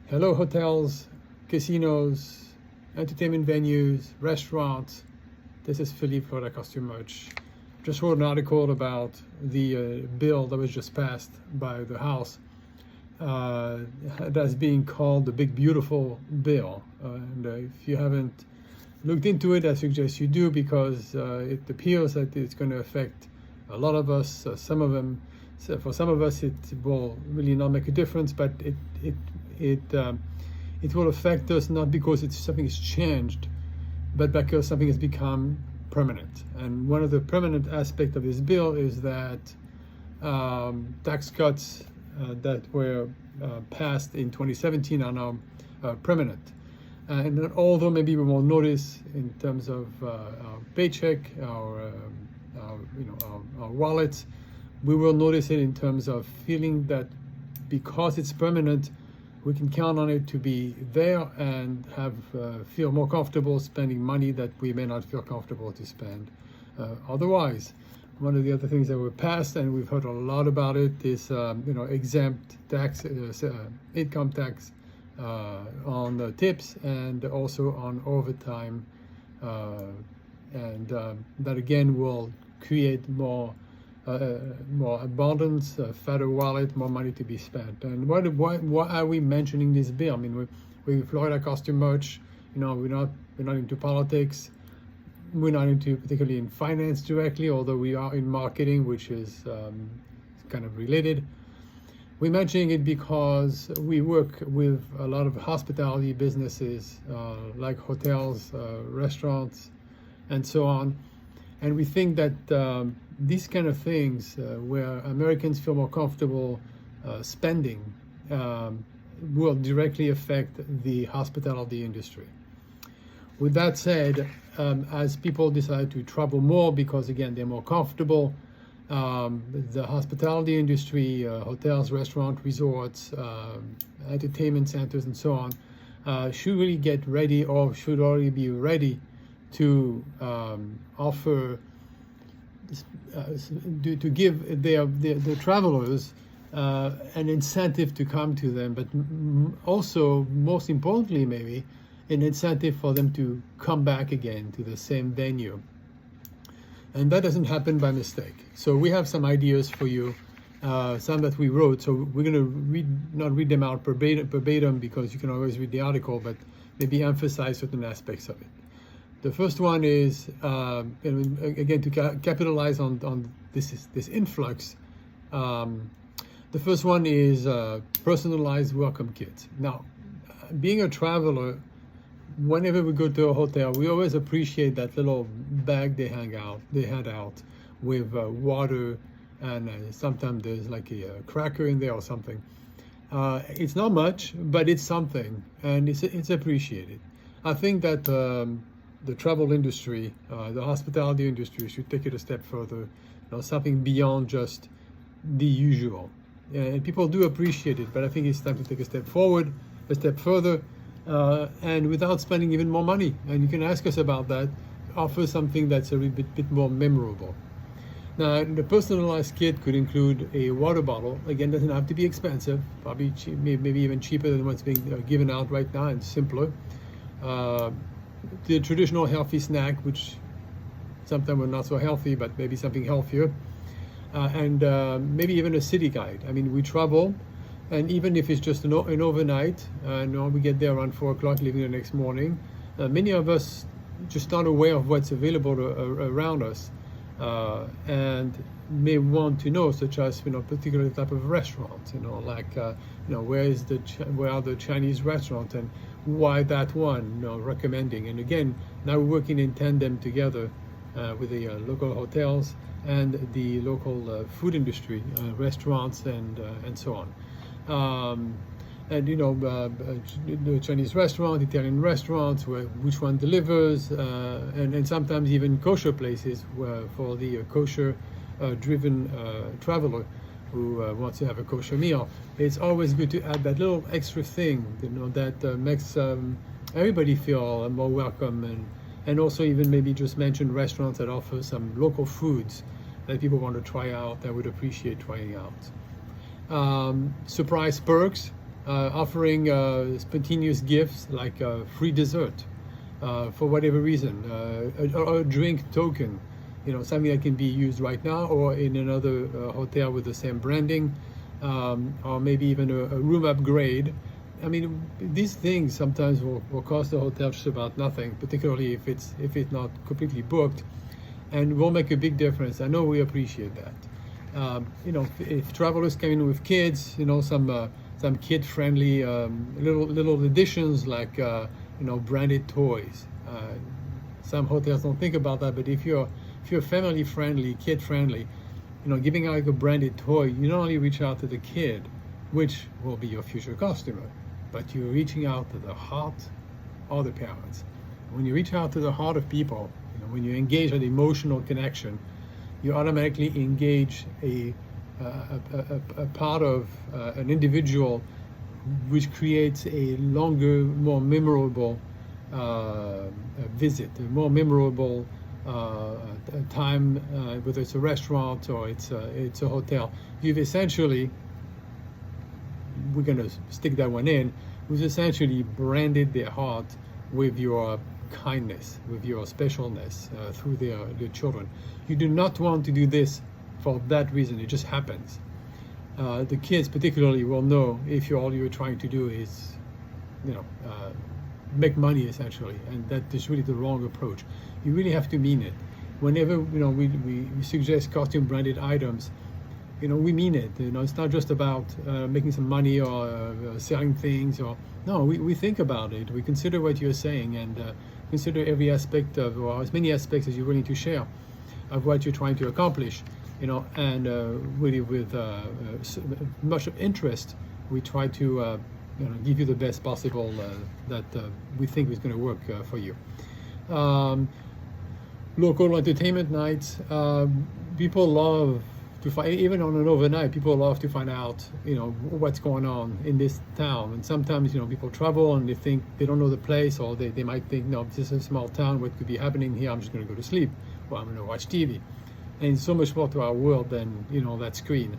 Hello hotels, casinos, entertainment venues, restaurants. This is Philippe for the Costume Merch. Just wrote an article about the bill that was just passed by the House that's being called the Big Beautiful Bill. And if you haven't looked into it, I suggest you do, because it appears that it's going to affect a lot of us. For some of us, it will really not make a difference, but it will affect us not because something has changed, but because something has become permanent. And one of the permanent aspects of this bill is that tax cuts that were passed in 2017 are now permanent. And although maybe we won't notice in terms of our paycheck, our wallets, we will notice it in terms of feeling that because it's permanent, we can count on it to be there and feel more comfortable spending money that we may not feel comfortable to spend otherwise. One of the other things that were passed, and we've heard a lot about it, is exempt tax, income tax on the tips, and also on overtime, and that again will create more abundance, fatter wallet, more money to be spent. And why are we mentioning this bill? I mean, we Florida Costume Merch. We're not into politics. We're not particularly in finance directly, although we are in marketing, which is kind of related. We're mentioning it because we work with a lot of hospitality businesses, like hotels, restaurants, and so on. And we think that these kind of things, where Americans feel more comfortable spending, will directly affect the hospitality industry. With that said, as people decide to travel more because, again, they're more comfortable, the hospitality industry, hotels, restaurants, resorts, entertainment centers, and so on, should really get ready, or should already be ready, to offer, to give their travelers an incentive to come to them, but also, most importantly, maybe an incentive for them to come back again to the same venue. And that doesn't happen by mistake. So we have some ideas for you, some that we wrote. So we're going to not read them out verbatim, because you can always read the article, but maybe emphasize certain aspects of it. The first one is, again, to capitalize on this influx. The first one is personalized welcome kits. Now, being a traveler, whenever we go to a hotel, we always appreciate that little bag they hand out with water, and sometimes there's like a cracker in there or something. It's not much, but it's something, and it's appreciated. I think that the travel industry, the hospitality industry, should take it a step further, something beyond just the usual. And people do appreciate it, but I think it's time to take a step forward, a step further, and without spending even more money. And you can ask us about that. Offer something that's a bit more memorable. Now, the personalized kit could include a water bottle. Again, doesn't have to be expensive. Probably cheap, maybe even cheaper than what's being given out right now, and simpler. The traditional healthy snack, which sometimes are not so healthy, but maybe something healthier, and maybe even a city guide. I mean, we travel, and even if it's just an overnight, we get there around 4 o'clock, leaving the next morning. Many of us just aren't aware of what's available around us, and may want to know, such as particular type of restaurants, like where are the Chinese restaurants, and why that one, recommending. And again, now we're working in tandem together with the local hotels and the local food industry, restaurants, and so on. The Chinese restaurant, Italian restaurants, which one delivers, and sometimes even kosher places for the kosher-driven traveler who wants to have a kosher meal. It's always good to add that little extra thing, that makes everybody feel more welcome, and also even maybe just mention restaurants that offer some local foods that people want to try out, that would appreciate trying out. Surprise perks. offering spontaneous gifts like free dessert for whatever reason, or a drink token, something that can be used right now or in another hotel with the same branding, or maybe even a room upgrade. I mean, these things sometimes will cost the hotel just about nothing, particularly if it's not completely booked, and will make a big difference. I know we appreciate that. If travelers come in with kids, some kid-friendly little additions like branded toys. Some hotels don't think about that, but if you're family-friendly, kid-friendly, giving out a branded toy, you not only reach out to the kid, which will be your future customer, but you're reaching out to the heart of the parents. When you reach out to the heart of people, when you engage an emotional connection, you automatically engage a part of an individual, which creates a longer, more memorable visit, a more memorable time, whether it's a restaurant or it's a hotel. You've essentially, we're going to stick that one in, we've essentially branded their heart with your kindness, with your specialness through their children. You do not want to do this for that reason. It just happens. The kids particularly will know if all you're trying to do is, make money essentially, and that is really the wrong approach. You really have to mean it. Whenever we suggest costume branded items, we mean it. It's not just about making some money or selling things, or no. We think about it. We consider what you're saying and consider every aspect of, or as many aspects as you're willing to share, of what you're trying to accomplish. And really with much interest, we try to give you the best possible that we think is going to work for you. Local entertainment nights. People love to find, even on an overnight, people love to find out, what's going on in this town. And sometimes, people travel and they think they don't know the place, or they might think, no, this is a small town, what could be happening here? I'm just going to go to sleep, or I'm going to watch TV. And so much more to our world than that screen.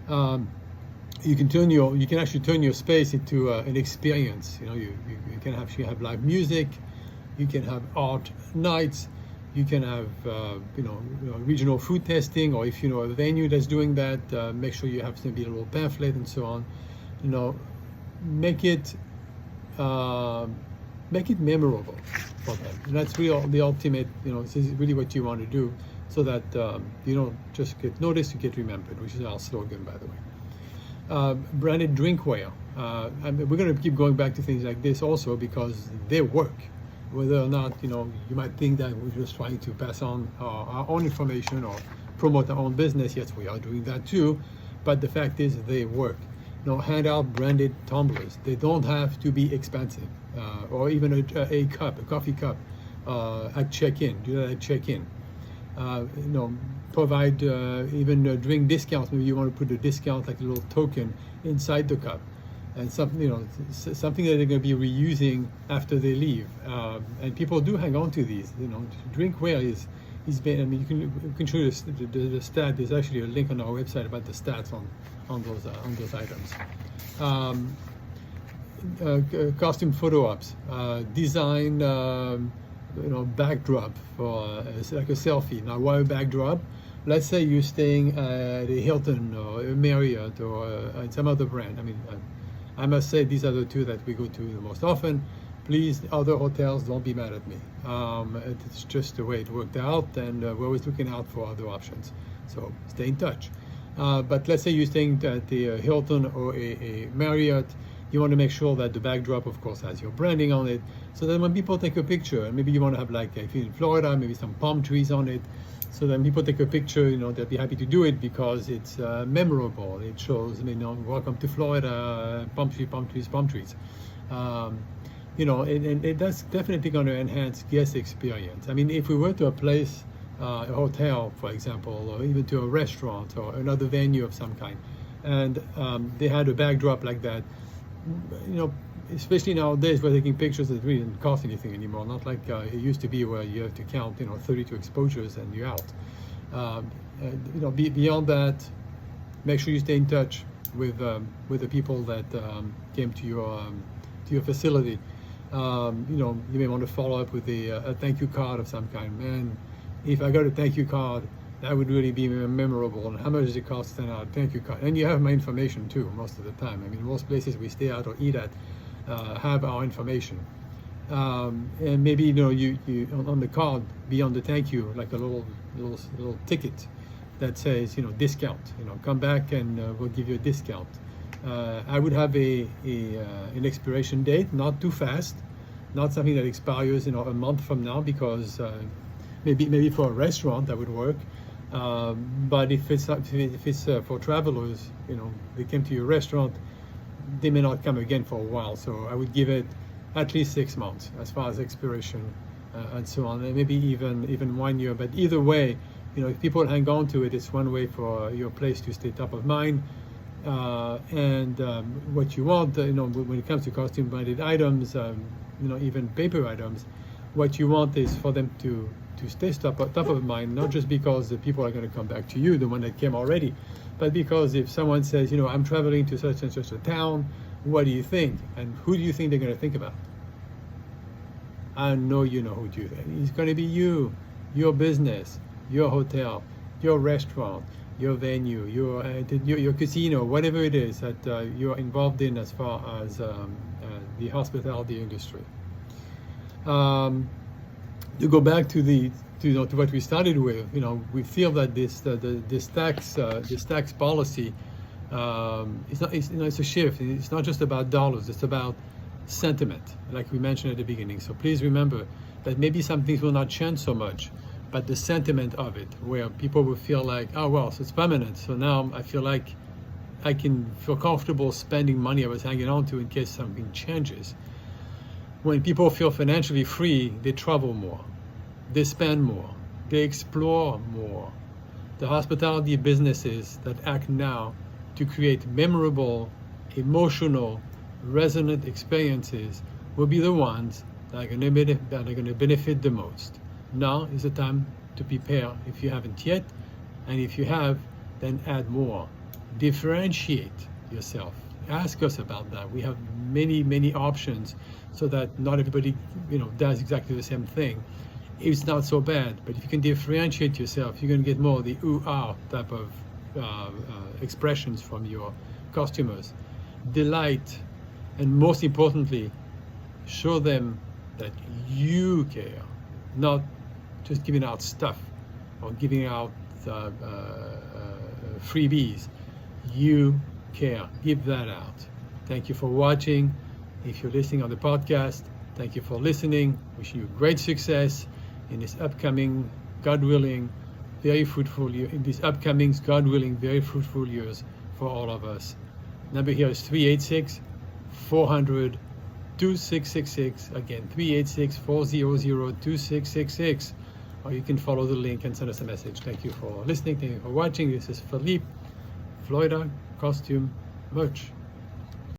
You can actually turn your space into an experience. You can actually have live music, you can have art nights, you can have regional food testing, or if you know a venue that's doing that, make sure you have maybe a little pamphlet and so on. Make it memorable for them. And that's really the ultimate. This is really what you want to do, so that you don't just get noticed, you get remembered, which is our slogan, by the way. Branded drinkware. We're going to keep going back to things like this also because they work. Whether or not, you might think that we're just trying to pass on our own information or promote our own business. Yes, we are doing that too, but the fact is they work. Hand out branded tumblers. They don't have to be expensive, or even a coffee cup at check-in. Do that at check-in. Provide even drink discounts. Maybe you want to put a discount, like a little token, inside the cup, and something something that they're going to be reusing after they leave. And people do hang on to these. Drinkware is been. You can show the stat. There's actually a link on our website about the stats on those items. Costume photo ops. Design. Backdrop for like a selfie. Now, why a backdrop? Let's say you're staying at a Hilton or a Marriott or some other brand. I must say these are the two that we go to the most often. Please, other hotels, don't be mad at me. It's just the way it worked out, and we're always looking out for other options. So stay in touch. But let's say you're staying at the Hilton or a Marriott. You want to make sure that the backdrop, of course, has your branding on it, so that when people take a picture, and maybe you want to have, like, if you're in Florida, maybe some palm trees on it, so then people take a picture, they'll be happy to do it because it's memorable. It shows, welcome to Florida, palm trees. And that's definitely going to enhance guest experience. If we were to a place, a hotel, for example, or even to a restaurant or another venue of some kind, and they had a backdrop like that, especially nowadays we're taking pictures that really didn't cost anything anymore, not like it used to be where you have to count 32 exposures and you're out. Beyond that, make sure you stay in touch. with the people that came to your facility. You may want to follow up with a thank you card of some kind. Man, if I got a thank you card, that would really be memorable. And how much does it cost to send out a thank you card? And you have my information too, most of the time. I mean, most places we stay at or eat at have our information. And maybe you on the card beyond the thank you, like a little ticket that says discount. Come back and we'll give you a discount. I would have an expiration date, not too fast, not something that expires a month from now, because maybe for a restaurant that would work. But if it's for travelers, they came to your restaurant, they may not come again for a while. So I would give it at least 6 months as far as expiration and so on, and maybe even 1 year. But either way, if people hang on to it, it's one way for your place to stay top of mind. And what you want, when it comes to costume-branded items, even paper items, what you want is for them to stay top of mind, not just because the people are going to come back to you, the one that came already, but because if someone says, I'm traveling to such and such a town, what do you think? And who do you think they're going to think about? I know you know who do that. It's going to be you, your business, your hotel, your restaurant, your venue, your casino, whatever it is that you're involved in as far as the hospitality industry. To go back to what we started with, we feel that this tax policy, it's a shift. It's not just about dollars. It's about sentiment, like we mentioned at the beginning. So please remember that maybe some things will not change so much, but the sentiment of it, where people will feel like, oh well, so it's permanent. So now I feel like I can feel comfortable spending money I was hanging on to in case something changes. When people feel financially free, they travel more, they spend more, they explore more. The hospitality businesses that act now to create memorable, emotional, resonant experiences will be the ones that are going to benefit the most. Now is the time to prepare if you haven't yet, and if you have, then add more. Differentiate yourself. Ask us about that. We have many options, so that not everybody does exactly the same thing. It's not so bad, but if you can differentiate yourself, you're going to get more of the ooh-ah type of expressions from your customers. Delight, and most importantly, show them that you care, not just giving out stuff or giving out freebies. You care. Give that out. Thank you for watching. If you're listening on the podcast, thank you for listening. Wishing you great success in this upcoming, God willing, very fruitful year. In these upcoming, God willing, very fruitful years for all of us. Number here is 386-400-2666. Again, 386-400-2666. Or you can follow the link and send us a message. Thank you for listening. Thank you for watching. This is Philippe, Florida Costume Merch.